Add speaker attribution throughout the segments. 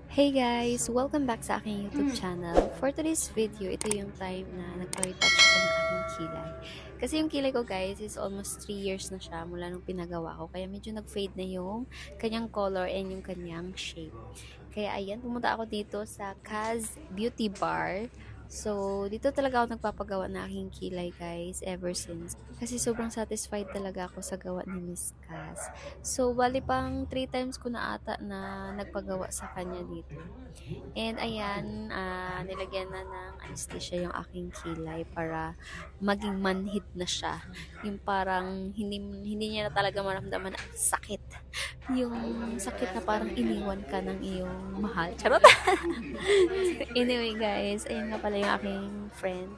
Speaker 1: Hey guys! Welcome back sa aking YouTube channel. For today's video, ito yung time na nagpa-retouch ko ng aking kilay. Kasi yung kilay ko guys is almost 3 years na siya mula nung pinagawa ko. Kaya medyo nag-fade na yung kanyang color and yung kanyang shape. Kaya ayan, pumunta ako dito sa Kaz Beauty Bar. So, dito talaga ako nagpapagawa ng aking kilay guys ever since. Kasi sobrang satisfied talaga ako sa gawa ni Miss Kaz. So, bali pang 3 times ko na ata na nagpagawa sa kanya dito. And ayan, nilagyan na ng anesthesia yung aking kilay para maging manhid na siya. Yung parang hindi niya na talaga maramdaman ang sakit. Yung sakit na parang iniwan ka ng iyong mahal. Charot! Anyway guys, ayun nga pala yung aking friend.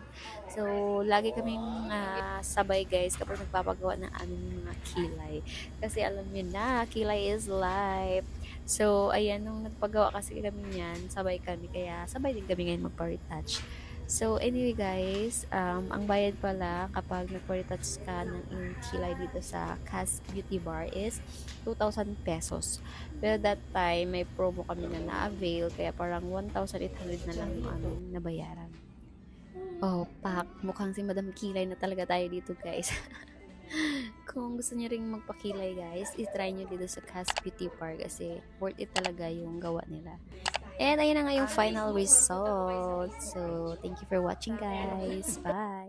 Speaker 1: So, lagi kaming sabay guys kapag nagpapagawa ng aming mga kilay. Kasi alam niyo na, kilay is life. So, ayan, nung nagpagawa kasi kami niyan, sabay kami. Kaya, sabay din kami ngayon magpa-retouch. So, anyway guys, ang bayad pala kapag nagpa-retouch ka ng iyong kilay dito sa Kaz Beauty Bar is 2,000 pesos. Pero that time, may promo kami na na-avail, kaya parang 1,800 na lang yung aming nabayaran. Oh, pak, mukhang si Madam Kilay na talaga tayo dito guys. Kung gusto niyo ring magpakilay guys, i-try nyo dito sa Kaz Beauty Bar kasi worth it talaga yung gawa nila. And ayun na nga yung final result. So, thank you for watching guys. Bye!